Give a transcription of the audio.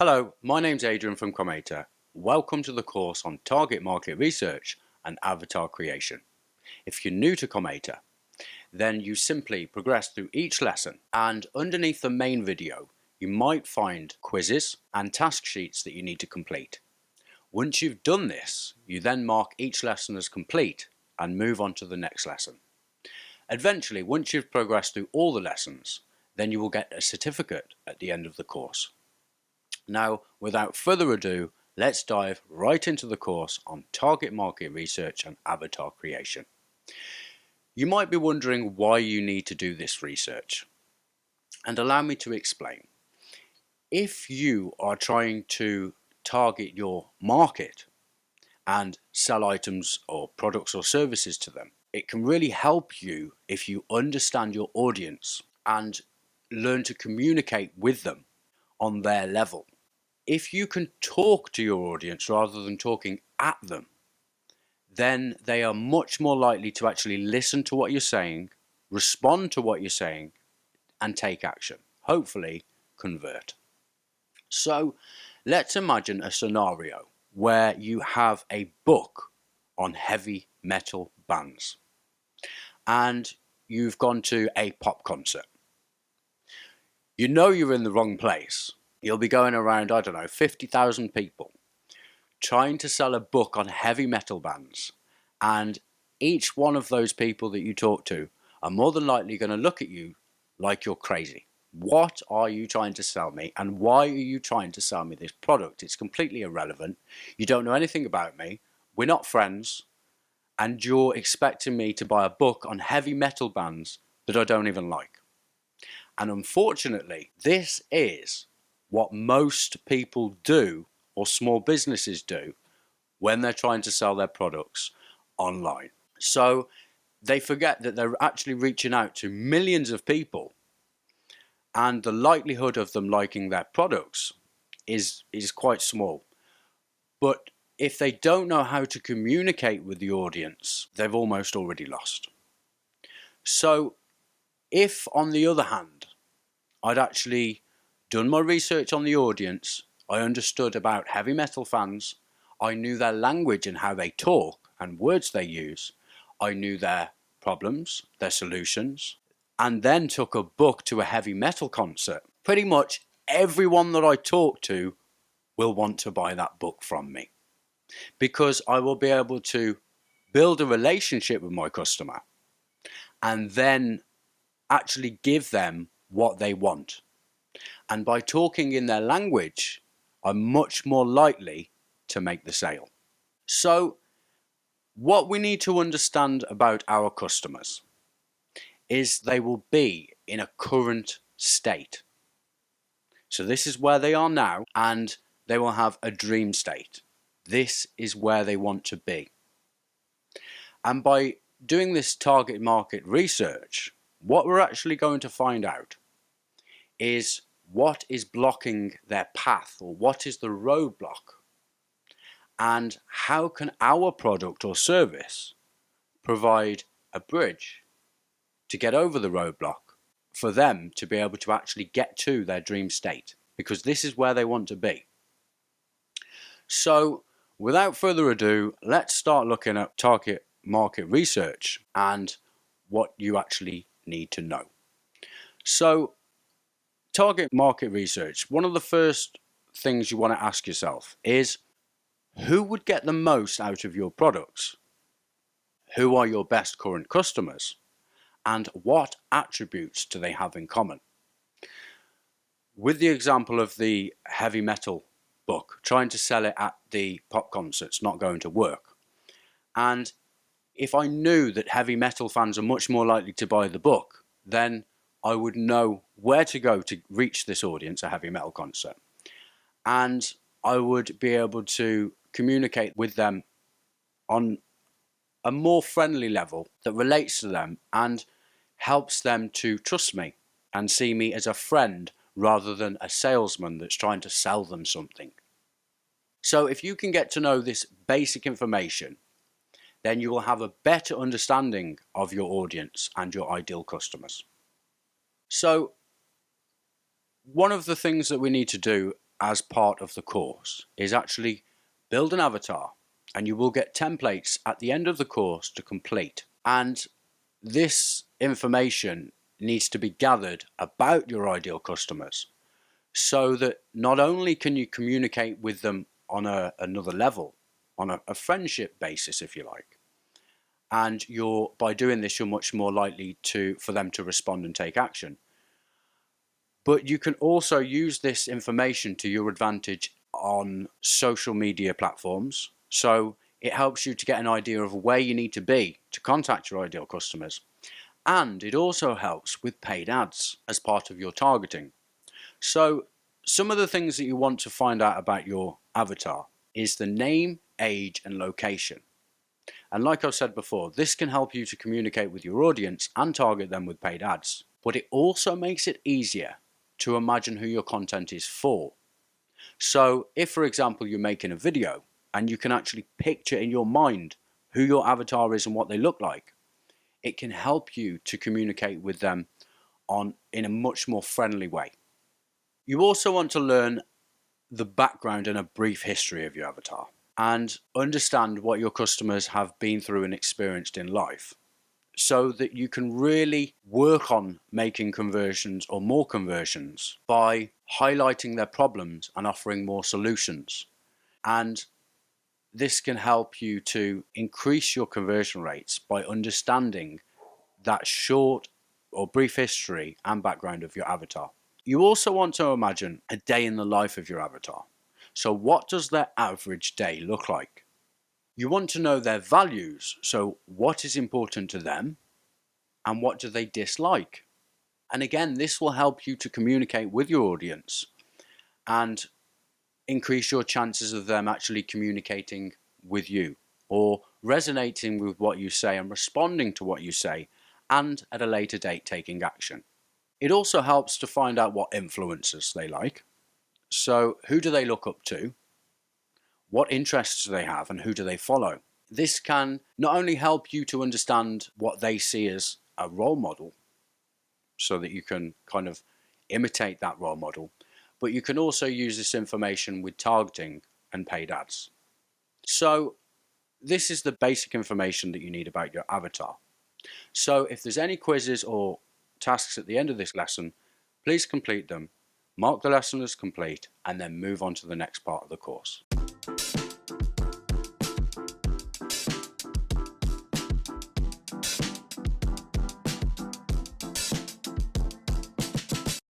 Hello, my name's Adrian from Commator. Welcome to the course on target market research and avatar creation. If you're new to Commator, then you simply progress through each lesson, and underneath the main video you might find quizzes and task sheets that you need to complete. Once you've done this, you then mark each lesson as complete and move on to the next lesson. Eventually, once you've progressed through all the lessons, then you will get a certificate at the end of the course. Now, without further ado, let's dive right into the course on target market research and avatar creation. You might be wondering why you need to do this research, and allow me to explain. If you are trying to target your market and sell items or products or services to them, it can really help you if you understand your audience and learn to communicate with them on their level. If you can talk to your audience rather than talking at them, then they are much more likely to actually listen to what you're saying, respond to what you're saying, and take action. Hopefully, convert. So, let's imagine a scenario where you have a book on heavy metal bands and you've gone to a pop concert. You know you're in the wrong place. You'll be going around, 50,000 people trying to sell a book on heavy metal bands, and each one of those people that you talk to are more than likely going to look at you like you're crazy. What are you trying to sell me, and why are you trying to sell me this product? It's completely irrelevant. You don't know anything about me. We're not friends, and you're expecting me to buy a book on heavy metal bands that I don't even like. And unfortunately, this is what most people do, or small businesses do, when they're trying to sell their products online. So they forget that they're actually reaching out to millions of people, and the likelihood of them liking their products is quite small. But if they don't know how to communicate with the audience, they've almost already lost. So if, on the other hand, I'd actually done my research on the audience, I understood about heavy metal fans, I knew their language and how they talk and words they use, I knew their problems, their solutions, and then took a book to a heavy metal concert, pretty much everyone that I talk to will want to buy that book from me, because I will be able to build a relationship with my customer and then actually give them what they want. And by talking in their language, I'm much more likely to make the sale. So what we need to understand about our customers is they will be in a current state. So this is where they are now, and they will have a dream state. This is where they want to be. And by doing this target market research, what we're actually going to find out is what is blocking their path, or what is the roadblock, and how can our product or service provide a bridge to get over the roadblock for them to be able to actually get to their dream state, because this is where they want to be. So without further ado, let's start looking at target market research and what you actually need to know. So target market research, one of the first things you want to ask yourself is, who would get the most out of your products? Who are your best current customers? And what attributes do they have in common? With the example of the heavy metal book, trying to sell it at the pop concerts not going to work. And if I knew that heavy metal fans are much more likely to buy the book, then I would know where to go to reach this audience, a heavy metal concert. And I would be able to communicate with them on a more friendly level that relates to them and helps them to trust me and see me as a friend rather than a salesman that's trying to sell them something. So if you can get to know this basic information, then you will have a better understanding of your audience and your ideal customers. So one of the things that we need to do as part of the course is actually build an avatar, and you will get templates at the end of the course to complete. And this information needs to be gathered about your ideal customers so that not only can you communicate with them on another level, on a friendship basis, if you like, and by doing this, you're much more likely for them to respond and take action. But you can also use this information to your advantage on social media platforms. So it helps you to get an idea of where you need to be to contact your ideal customers. And it also helps with paid ads as part of your targeting. So some of the things that you want to find out about your avatar is the name, age, and location. And like I've said before, this can help you to communicate with your audience and target them with paid ads. But it also makes it easier to imagine who your content is for. So if, for example, you're making a video and you can actually picture in your mind who your avatar is and what they look like, it can help you to communicate with them in a much more friendly way. You also want to learn the background and a brief history of your avatar and understand what your customers have been through and experienced in life, so that you can really work on making conversions or more conversions by highlighting their problems and offering more solutions. And this can help you to increase your conversion rates by understanding that short or brief history and background of your avatar. You also want to imagine a day in the life of your avatar. So what does their average day look like? You want to know their values, so what is important to them and what do they dislike? And again, this will help you to communicate with your audience and increase your chances of them actually communicating with you or resonating with what you say and responding to what you say, and at a later date taking action. It also helps to find out what influencers they like. So who do they look up to? What interests do they have and who do they follow? This can not only help you to understand what they see as a role model so that you can kind of imitate that role model, but you can also use this information with targeting and paid ads. So this is the basic information that you need about your avatar. So if there's any quizzes or tasks at the end of this lesson, please complete them, mark the lesson as complete, and then move on to the next part of the course.